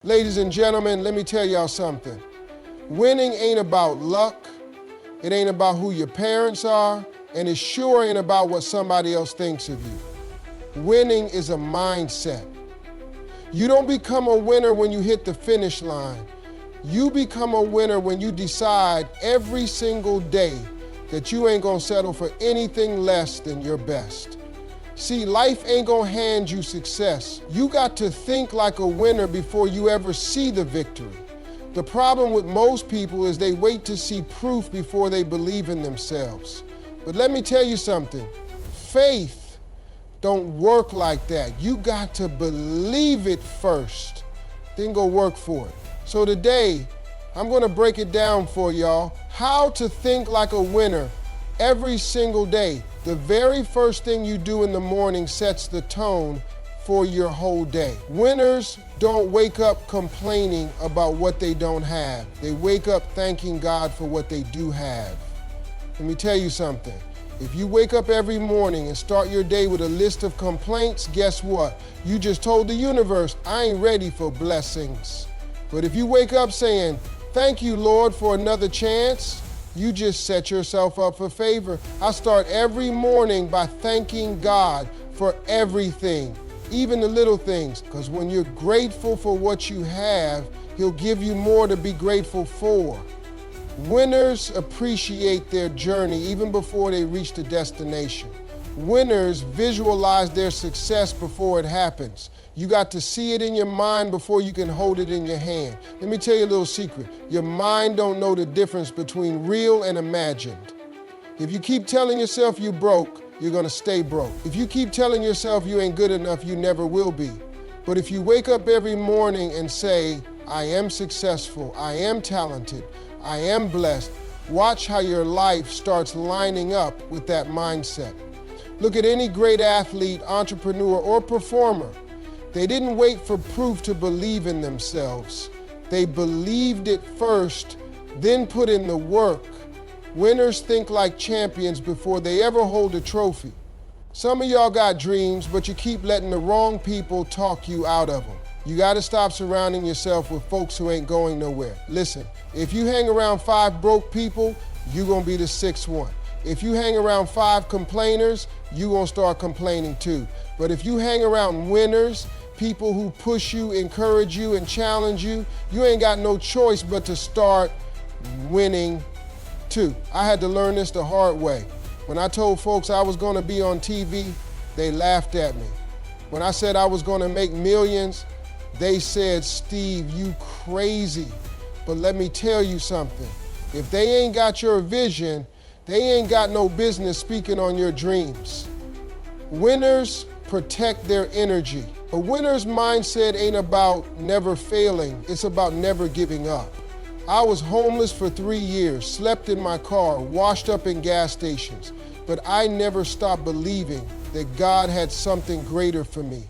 Ladies and gentlemen, let me tell y'all something. Winning ain't about luck, it ain't about who your parents are, and it sure ain't about what somebody else thinks of you. Winning is a mindset. You don't become a winner when you hit the finish line. You become a winner when you decide every single day that you ain't gonna settle for anything less than your best. See, life ain't gonna hand you success. You got to think like a winner before you ever see the victory. The problem with most people is they wait to see proof before they believe in themselves. But let me tell you something, faith don't work like that. You got to believe it first, then go work for it. So today, I'm gonna break it down for y'all, how to think like a winner every single day. The very first thing you do in the morning sets the tone for your whole day. Winners don't wake up complaining about what they don't have. They wake up thanking God for what they do have. Let me tell you something. If you wake up every morning and start your day with a list of complaints, guess what? You just told the universe, I ain't ready for blessings. But if you wake up saying, thank you, Lord, for another chance, you just set yourself up for favor. I start every morning by thanking God for everything, even the little things, because when you're grateful for what you have, He'll give you more to be grateful for. Winners appreciate their journey even before they reach the destination. Winners visualize their success before it happens. You got to see it in your mind before you can hold it in your hand. Let me tell you a little secret. Your mind don't know the difference between real and imagined. If you keep telling yourself you broke, you're gonna stay broke. If you keep telling yourself you ain't good enough, you never will be. But if you wake up every morning and say, I am successful, I am talented, I am blessed, watch how your life starts lining up with that mindset. Look at any great athlete, entrepreneur, or performer. They didn't wait for proof to believe in themselves. They believed it first, then put in the work. Winners think like champions before they ever hold a trophy. Some of y'all got dreams, but you keep letting the wrong people talk you out of them. You gotta stop surrounding yourself with folks who ain't going nowhere. Listen, if you hang around 5 broke people, you're gonna be the 6th one. If you hang around 5 complainers, you're gonna start complaining too. But if you hang around winners, people who push you, encourage you, and challenge you, you ain't got no choice but to start winning too. I had to learn this the hard way. When I told folks I was gonna be on TV, they laughed at me. When I said I was gonna make millions, they said, Steve, you crazy. But let me tell you something. If they ain't got your vision, they ain't got no business speaking on your dreams. Winners protect their energy. A winner's mindset ain't about never failing, it's about never giving up. I was homeless for 3 years, slept in my car, washed up in gas stations, but I never stopped believing that God had something greater for me.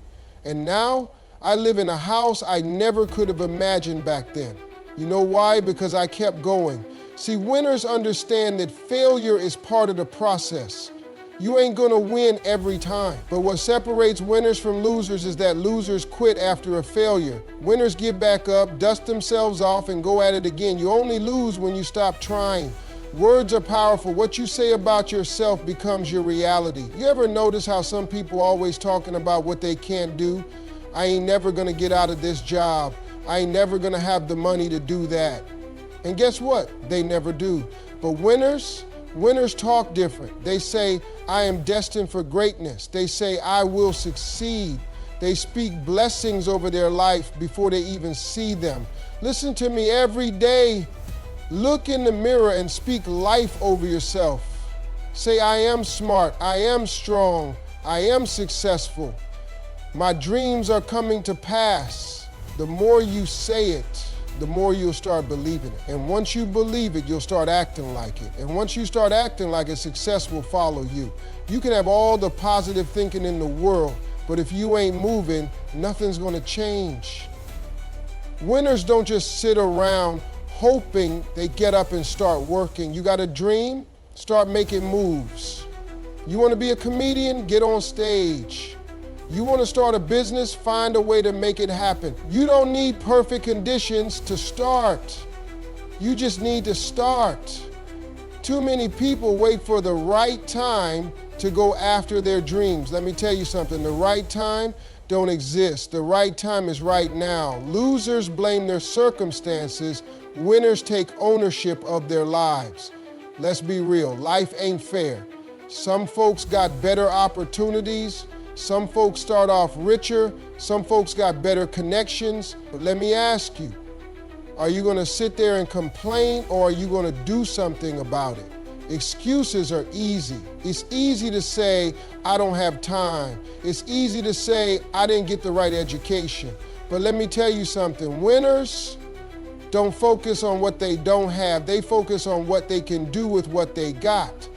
And now, I live in a house I never could have imagined back then. You know why? Because I kept going. See, winners understand that failure is part of the process. You ain't gonna win every time. But what separates winners from losers is that losers quit after a failure. Winners get back up, dust themselves off, and go at it again. You only lose when you stop trying. Words are powerful. What you say about yourself becomes your reality. You ever notice how some people always talking about what they can't do? I ain't never gonna get out of this job. I ain't never gonna have the money to do that. And guess what? They never do. But winners talk different. They say, I am destined for greatness. They say, I will succeed. They speak blessings over their life before they even see them. Listen to me every day. Look in the mirror and speak life over yourself. Say, I am smart. I am strong. I am successful. My dreams are coming to pass. The more you say it, the more you'll start believing it. And once you believe it, you'll start acting like it. And once you start acting like it, success will follow you. You can have all the positive thinking in the world, but if you ain't moving, nothing's gonna change. Winners don't just sit around hoping they get up and start working. You got a dream? Start making moves. You wanna be a comedian? Get on stage. You want to start a business, find a way to make it happen. You don't need perfect conditions to start. You just need to start. Too many people wait for the right time to go after their dreams. Let me tell you something, the right time don't exist. The right time is right now. Losers blame their circumstances. Winners take ownership of their lives. Let's be real, life ain't fair. Some folks got better opportunities. Some folks start off richer. Some folks got better connections. But let me ask you, are you going to sit there and complain, or are you going to do something about it? Excuses are easy. It's easy to say, I don't have time. It's easy to say, I didn't get the right education. But let me tell you something, winners don't focus on what they don't have. They focus on what they can do with what they got.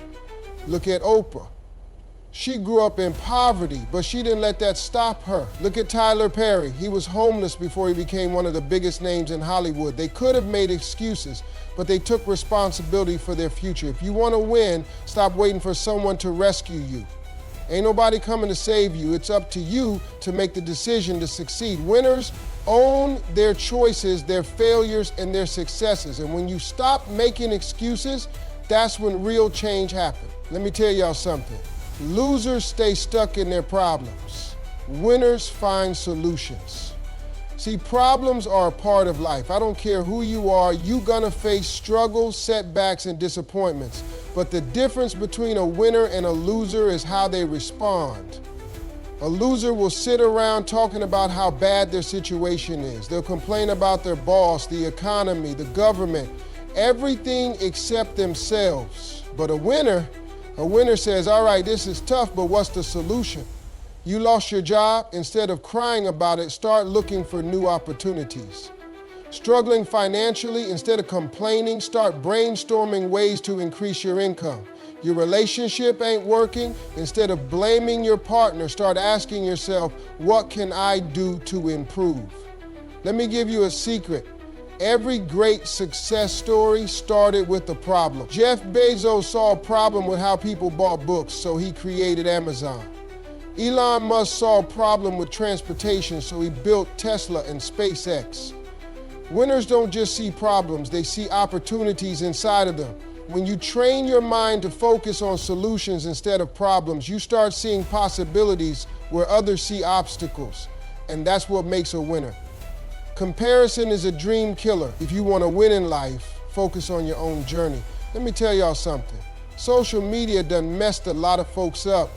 Look at Oprah. She grew up in poverty, but she didn't let that stop her. Look at Tyler Perry. He was homeless before he became one of the biggest names in Hollywood. They could have made excuses, but they took responsibility for their future. If you want to win, stop waiting for someone to rescue you. Ain't nobody coming to save you. It's up to you to make the decision to succeed. Winners own their choices, their failures, and their successes. And when you stop making excuses, that's when real change happens. Let me tell y'all something. Losers stay stuck in their problems. Winners find solutions. See, problems are a part of life. I don't care who you are, you're gonna face struggles, setbacks, and disappointments. But the difference between a winner and a loser is how they respond. A loser will sit around talking about how bad their situation is. They'll complain about their boss, the economy, the government, everything except themselves. But a winner says, all right, this is tough, but what's the solution? You lost your job? Instead of crying about it, start looking for new opportunities. Struggling financially? Instead of complaining, start brainstorming ways to increase your income. Your relationship ain't working? Instead of blaming your partner, start asking yourself, what can I do to improve? Let me give you a secret. Every great success story started with a problem. Jeff Bezos saw a problem with how people bought books, so he created Amazon. Elon Musk saw a problem with transportation, so he built Tesla and SpaceX. Winners don't just see problems, they see opportunities inside of them. When you train your mind to focus on solutions instead of problems, you start seeing possibilities where others see obstacles, and that's what makes a winner. Comparison is a dream killer. If you want to win in life, focus on your own journey. Let me tell y'all something. Social media done messed a lot of folks up.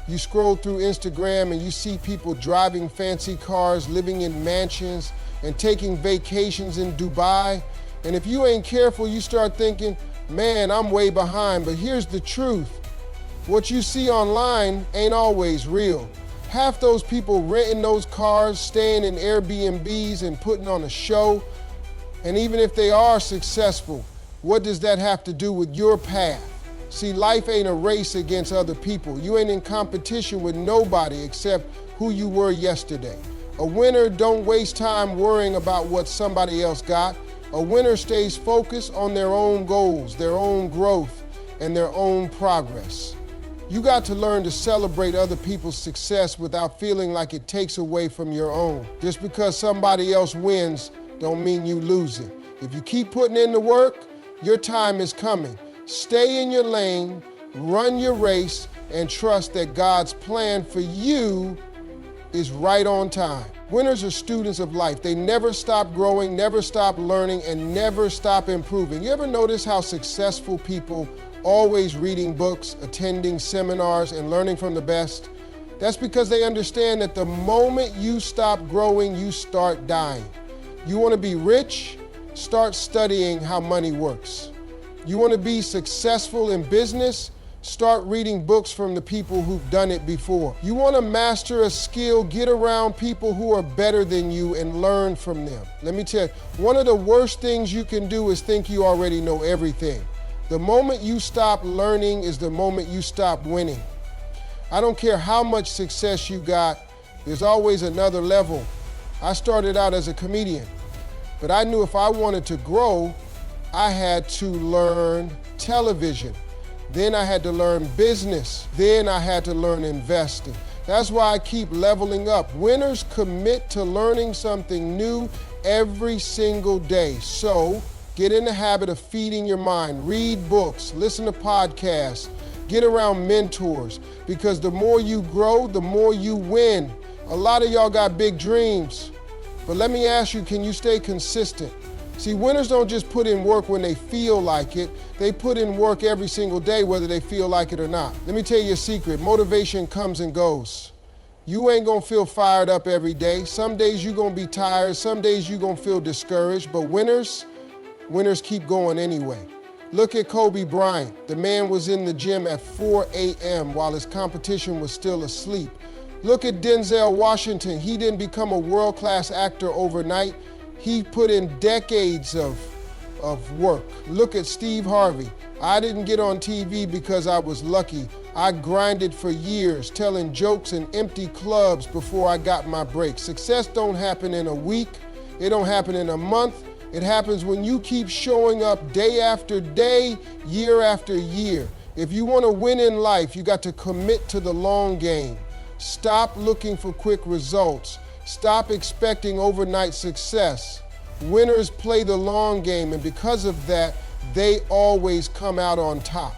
You scroll through Instagram and you see people driving fancy cars, living in mansions, and taking vacations in Dubai. And if you ain't careful, you start thinking, man, I'm way behind. But here's the truth. What you see online ain't always real. Half those people renting those cars, staying in Airbnbs and putting on a show. And even if they are successful, what does that have to do with your path? See, life ain't a race against other people. You ain't in competition with nobody except who you were yesterday. A winner don't waste time worrying about what somebody else got. A winner stays focused on their own goals, their own growth, and their own progress. You got to learn to celebrate other people's success without feeling like it takes away from your own. Just because somebody else wins don't mean you lose it. If you keep putting in the work, your time is coming. Stay in your lane, run your race, and trust that God's plan for you is right on time. Winners are students of life. They never stop growing, never stop learning, and never stop improving. You ever notice how successful people always reading books, attending seminars, and learning from the best? That's because they understand that the moment you stop growing, you start dying. You want to be rich? Start studying how money works. You want to be successful in business? Start reading books from the people who've done it before. You want to master a skill? Get around people who are better than you and learn from them. Let me tell you, one of the worst things you can do is think you already know everything. The moment you stop learning is the moment you stop winning. I don't care how much success you got, there's always another level. I started out as a comedian, but I knew if I wanted to grow, I had to learn television. Then I had to learn business. Then I had to learn investing. That's why I keep leveling up. Winners commit to learning something new every single day. So get in the habit of feeding your mind. Read books, listen to podcasts, get around mentors, because the more you grow, the more you win. A lot of y'all got big dreams, but let me ask you, can you stay consistent? See, winners don't just put in work when they feel like it. They put in work every single day, whether they feel like it or not. Let me tell you a secret. Motivation comes and goes. You ain't gonna feel fired up every day. Some days you're gonna be tired. Some days you're gonna feel discouraged. But winners keep going anyway. Look at Kobe Bryant. The man was in the gym at 4 a.m. while his competition was still asleep. Look at Denzel Washington. He didn't become a world-class actor overnight. He put in decades of work. Look at Steve Harvey. I didn't get on TV because I was lucky. I grinded for years, telling jokes in empty clubs before I got my break. Success don't happen in a week. It don't happen in a month. It happens when you keep showing up day after day, year after year. If you want to win in life, you got to commit to the long game. Stop looking for quick results. Stop expecting overnight success. Winners play the long game, and because of that, they always come out on top.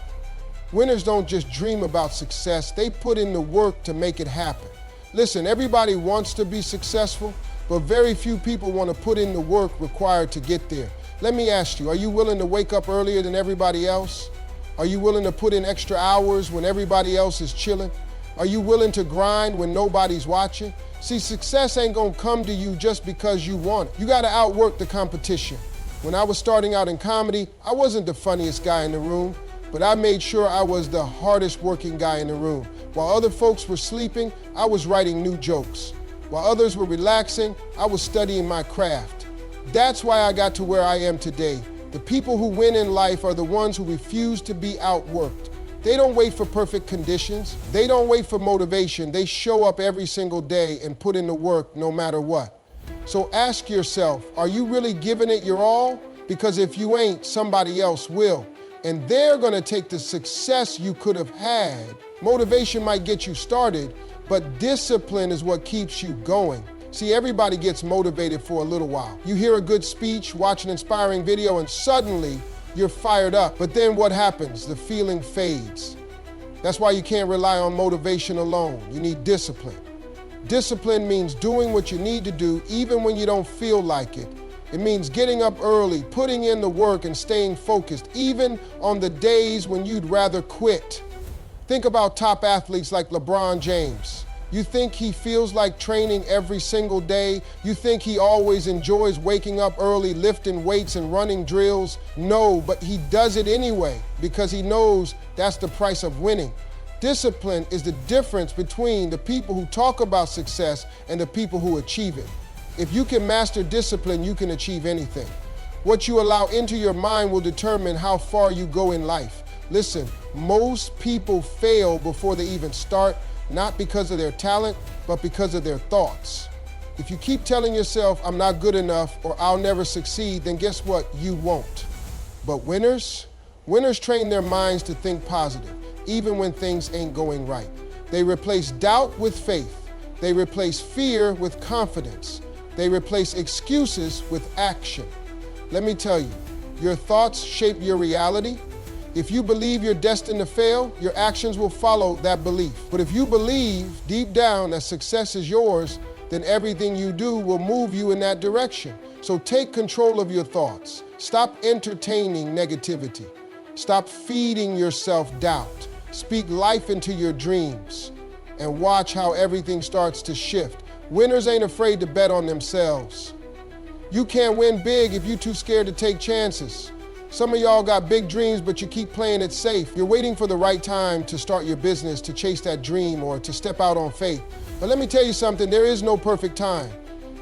Winners don't just dream about success, they put in the work to make it happen. Listen, everybody wants to be successful, but very few people want to put in the work required to get there. Let me ask you, are you willing to wake up earlier than everybody else? Are you willing to put in extra hours when everybody else is chilling? Are you willing to grind when nobody's watching? See, success ain't gonna come to you just because you want it. You gotta outwork the competition. When I was starting out in comedy, I wasn't the funniest guy in the room, but I made sure I was the hardest working guy in the room. While other folks were sleeping, I was writing new jokes. While others were relaxing, I was studying my craft. That's why I got to where I am today. The people who win in life are the ones who refuse to be outworked. They don't wait for perfect conditions. They don't wait for motivation. They show up every single day and put in the work no matter what. So ask yourself, are you really giving it your all? Because if you ain't, somebody else will. And they're gonna take the success you could have had. Motivation might get you started, but discipline is what keeps you going. See, everybody gets motivated for a little while. You hear a good speech, watch an inspiring video, and suddenly you're fired up. But then what happens? The feeling fades. That's why you can't rely on motivation alone. You need discipline. Discipline means doing what you need to do even when you don't feel like it. It means getting up early, putting in the work, and staying focused, even on the days when you'd rather quit. Think about top athletes like LeBron James. You think he feels like training every single day? You think he always enjoys waking up early, lifting weights and running drills? No, but he does it anyway because he knows that's the price of winning. Discipline is the difference between the people who talk about success and the people who achieve it. If you can master discipline, you can achieve anything. What you allow into your mind will determine how far you go in life. Listen, most people fail before they even start, not because of their talent, but because of their thoughts. If you keep telling yourself, I'm not good enough or I'll never succeed, then guess what? You won't. But winners train their minds to think positive, even when things ain't going right. They replace doubt with faith. They replace fear with confidence. They replace excuses with action. Let me tell you, your thoughts shape your reality. If you believe you're destined to fail, your actions will follow that belief. But if you believe deep down that success is yours, then everything you do will move you in that direction. So take control of your thoughts. Stop entertaining negativity. Stop feeding yourself doubt. Speak life into your dreams and watch how everything starts to shift. Winners ain't afraid to bet on themselves. You can't win big if you're too scared to take chances. Some of y'all got big dreams, but you keep playing it safe. You're waiting for the right time to start your business, to chase that dream, or to step out on faith. But let me tell you something, there is no perfect time.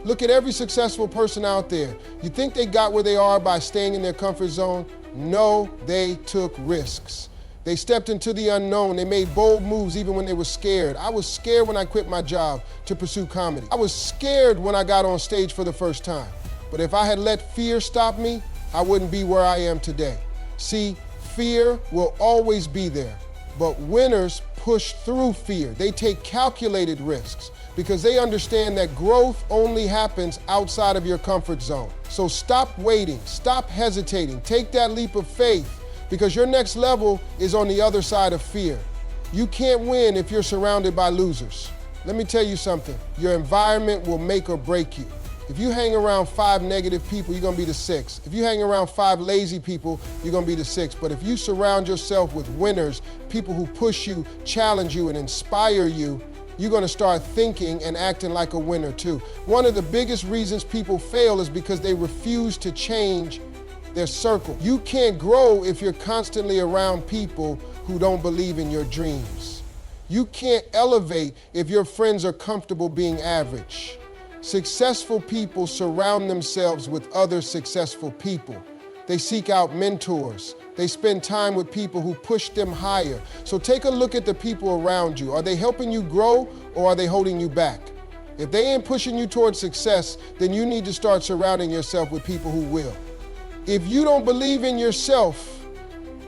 Look at every successful person out there. You think they got where they are by staying in their comfort zone? No, they took risks. They stepped into the unknown. They made bold moves even when they were scared. I was scared when I quit my job to pursue comedy. I was scared when I got on stage for the first time. But if I had let fear stop me, I wouldn't be where I am today. See, fear will always be there, but winners push through fear. They take calculated risks because they understand that growth only happens outside of your comfort zone. So stop waiting, stop hesitating, take that leap of faith because your next level is on the other side of fear. You can't win if you're surrounded by losers. Let me tell you something, your environment will make or break you. If you hang around 5 negative people, you're gonna be the 6th. If you hang around 5 lazy people, you're gonna be the 6th. But if you surround yourself with winners, people who push you, challenge you, and inspire you, you're gonna start thinking and acting like a winner too. One of the biggest reasons people fail is because they refuse to change their circle. You can't grow if you're constantly around people who don't believe in your dreams. You can't elevate if your friends are comfortable being average. Successful people surround themselves with other successful people. They seek out mentors. They spend time with people who push them higher. So take a look at the people around you. Are they helping you grow or are they holding you back? If they ain't pushing you towards success, then you need to start surrounding yourself with people who will. If you don't believe in yourself,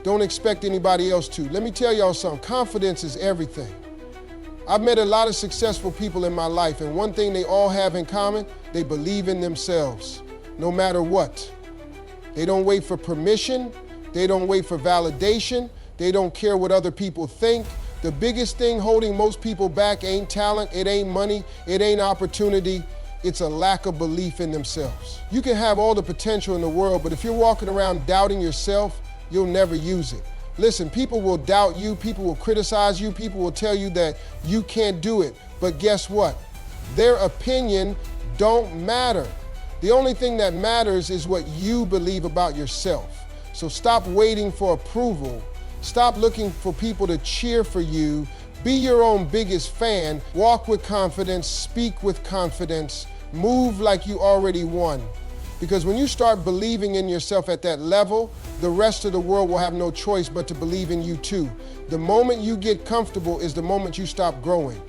don't expect anybody else to. Let me tell y'all something, confidence is everything. I've met a lot of successful people in my life, and one thing they all have in common, they believe in themselves, no matter what. They don't wait for permission, they don't wait for validation, they don't care what other people think. The biggest thing holding most people back ain't talent, it ain't money, it ain't opportunity, it's a lack of belief in themselves. You can have all the potential in the world, but if you're walking around doubting yourself, you'll never use it. Listen, people will doubt you, people will criticize you, people will tell you that you can't do it. But guess what? Their opinion don't matter. The only thing that matters is what you believe about yourself. So stop waiting for approval. Stop looking for people to cheer for you. Be your own biggest fan. Walk with confidence, speak with confidence, move like you already won. Because when you start believing in yourself at that level, the rest of the world will have no choice but to believe in you too. The moment you get comfortable is the moment you stop growing.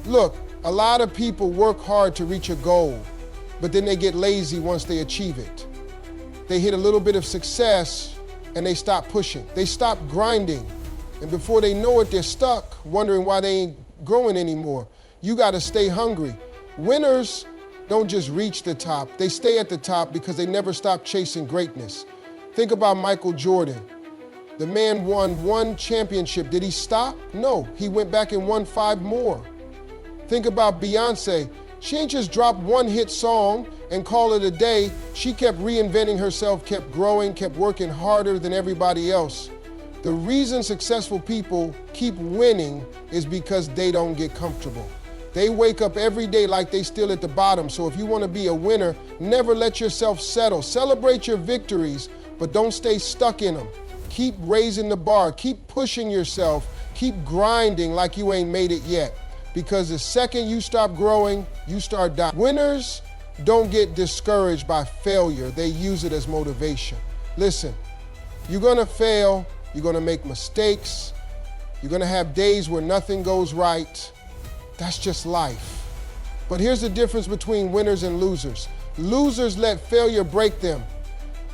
Look, a lot of people work hard to reach a goal, but then they get lazy once they achieve it. They hit a little bit of success and they stop pushing. They stop grinding. And before they know it, they're stuck, wondering why they ain't growing anymore. You gotta stay hungry. Winners don't just reach the top, they stay at the top because they never stop chasing greatness. Think about Michael Jordan. The man won 1 championship. Did he stop? No, he went back and won 5 more. Think about Beyonce. She ain't just dropped 1 hit song and call it a day. She kept reinventing herself, kept growing, kept working harder than everybody else. The reason successful people keep winning is because they don't get comfortable. They wake up every day like they still at the bottom. So if you want to be a winner, never let yourself settle. Celebrate your victories, but don't stay stuck in them. Keep raising the bar, keep pushing yourself, keep grinding like you ain't made it yet. Because the second you stop growing, you start dying. Winners don't get discouraged by failure. They use it as motivation. Listen, you're gonna fail, you're gonna make mistakes, you're gonna have days where nothing goes right. That's just life. But here's the difference between winners and losers. Losers let failure break them.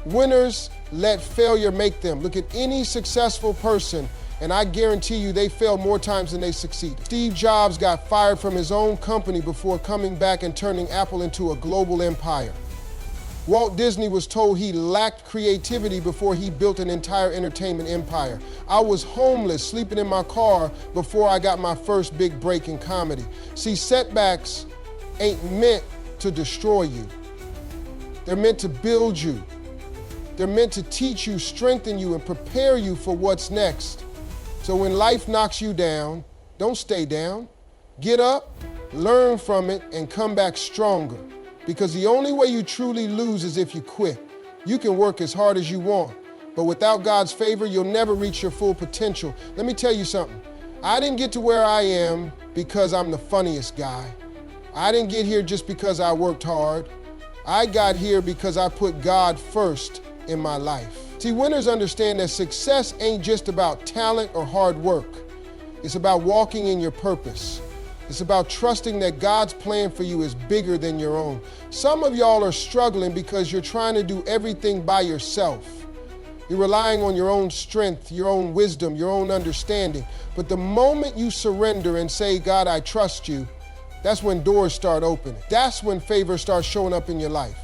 Winners let failure make them. Look at any successful person, and I guarantee you they fail more times than they succeed. Steve Jobs got fired from his own company before coming back and turning Apple into a global empire. Walt Disney was told he lacked creativity before he built an entire entertainment empire. I was homeless, sleeping in my car before I got my first big break in comedy. See, setbacks ain't meant to destroy you. They're meant to build you. They're meant to teach you, strengthen you, and prepare you for what's next. So when life knocks you down, don't stay down. Get up, learn from it, and come back stronger. Because the only way you truly lose is if you quit. You can work as hard as you want, but without God's favor, you'll never reach your full potential. Let me tell you something. I didn't get to where I am because I'm the funniest guy. I didn't get here just because I worked hard. I got here because I put God first in my life. See, winners understand that success ain't just about talent or hard work. It's about walking in your purpose. It's about trusting that God's plan for you is bigger than your own. Some of y'all are struggling because you're trying to do everything by yourself. You're relying on your own strength, your own wisdom, your own understanding. But the moment you surrender and say, God, I trust you, that's when doors start opening. That's when favor starts showing up in your life.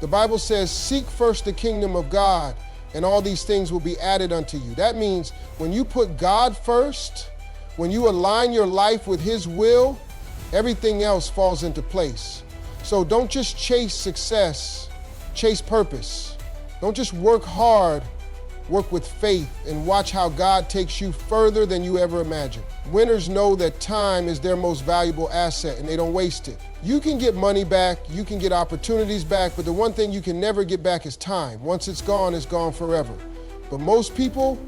The Bible says, seek first the kingdom of God, and all these things will be added unto you. That means when you put God first, when you align your life with His will, everything else falls into place. So don't just chase success, chase purpose. Don't just work hard, work with faith, and watch how God takes you further than you ever imagined. Winners know that time is their most valuable asset and they don't waste it. You can get money back, you can get opportunities back, but the one thing you can never get back is time. Once it's gone forever. But most people,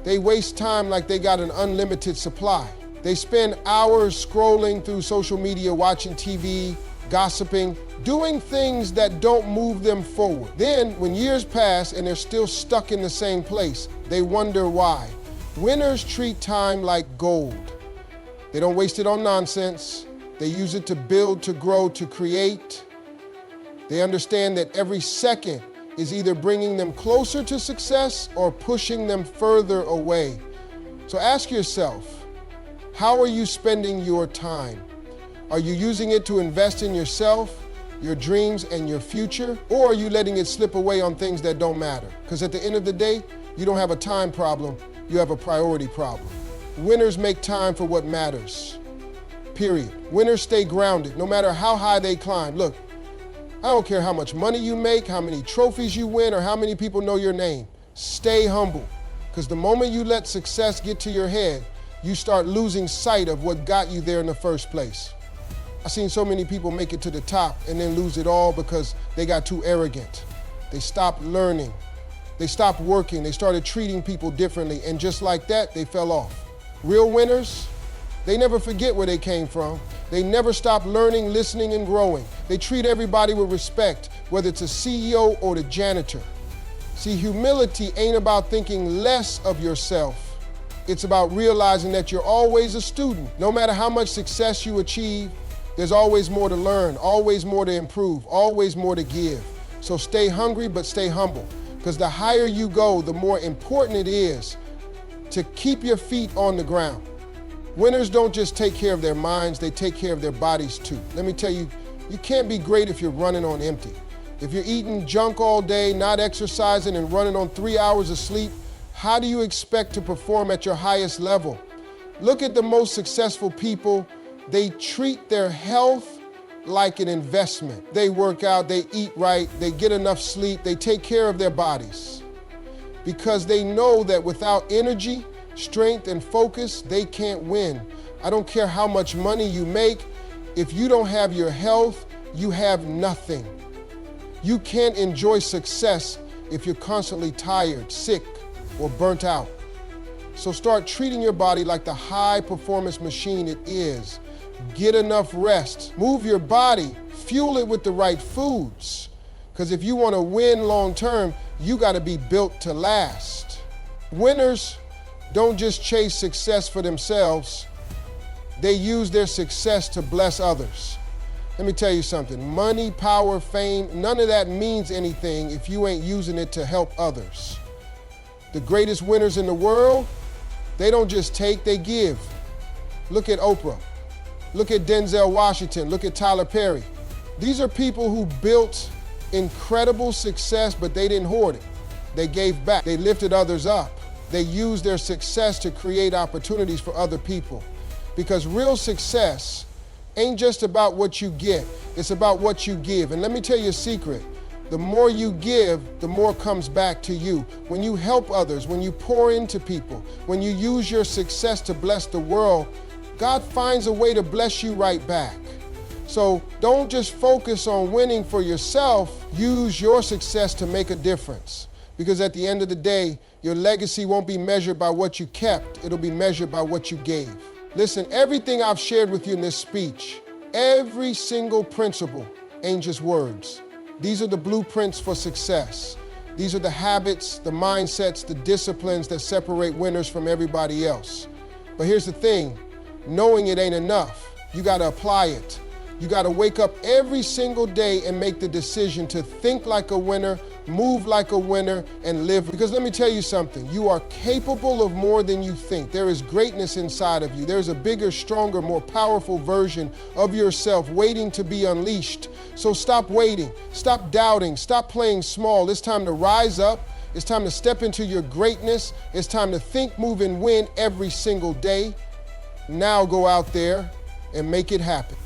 they waste time like they got an unlimited supply. They spend hours scrolling through social media, watching TV, gossiping, doing things that don't move them forward. Then, when years pass and they're still stuck in the same place, they wonder why. Winners treat time like gold. They don't waste it on nonsense. They use it to build, to grow, to create. They understand that every second is either bringing them closer to success or pushing them further away. So ask yourself, how are you spending your time? Are you using it to invest in yourself, your dreams, and your future? Or are you letting it slip away on things that don't matter? Because at the end of the day, you don't have a time problem, you have a priority problem. Winners make time for what matters, period. Winners stay grounded, no matter how high they climb. Look, I don't care how much money you make, how many trophies you win, or how many people know your name. Stay humble, because the moment you let success get to your head, you start losing sight of what got you there in the first place. I've seen so many people make it to the top and then lose it all because they got too arrogant. They stopped learning. They stopped working. They started treating people differently. And just like that, they fell off. Real winners, they never forget where they came from. They never stop learning, listening, and growing. They treat everybody with respect, whether it's a CEO or the janitor. See, humility ain't about thinking less of yourself. It's about realizing that you're always a student. No matter how much success you achieve, there's always more to learn, always more to improve, always more to give. So stay hungry, but stay humble. Because the higher you go, the more important it is to keep your feet on the ground. Winners don't just take care of their minds, they take care of their bodies too. Let me tell you, you can't be great if you're running on empty. If you're eating junk all day, not exercising, and running on 3 hours of sleep, how do you expect to perform at your highest level? Look at the most successful people. They treat their health like an investment. They work out, they eat right, they get enough sleep, they take care of their bodies. Because they know that without energy, strength, and focus, they can't win. I don't care how much money you make, if you don't have your health, you have nothing. You can't enjoy success if you're constantly tired, sick, or burnt out. So start treating your body like the high performance machine it is. Get enough rest. Move your body. Fuel it with the right foods. Because if you want to win long term, you got to be built to last. Winners don't just chase success for themselves. They use their success to bless others. Let me tell you something. Money, power, fame, none of that means anything if you ain't using it to help others. The greatest winners in the world, they don't just take, they give. Look at Oprah. Look at Denzel Washington. Look at Tyler Perry. These are people who built incredible success, but they didn't hoard it. They gave back. They lifted others up. They used their success to create opportunities for other people. Because real success ain't just about what you get. It's about what you give. And let me tell you a secret. The more you give, the more comes back to you. When you help others, when you pour into people, when you use your success to bless the world, God finds a way to bless you right back. So don't just focus on winning for yourself. Use your success to make a difference. Because at the end of the day, your legacy won't be measured by what you kept. It'll be measured by what you gave. Listen, everything I've shared with you in this speech, every single principle ain't just words. These are the blueprints for success. These are the habits, the mindsets, the disciplines that separate winners from everybody else. But here's the thing. Knowing it ain't enough. You got to apply it. You got to wake up every single day and make the decision to think like a winner, move like a winner, and live. Because let me tell you something, you are capable of more than you think. There is greatness inside of you. There's a bigger, stronger, more powerful version of yourself waiting to be unleashed. So stop waiting, stop doubting, stop playing small. It's time to rise up. It's time to step into your greatness. It's time to think, move, and win every single day. Now go out there and make it happen.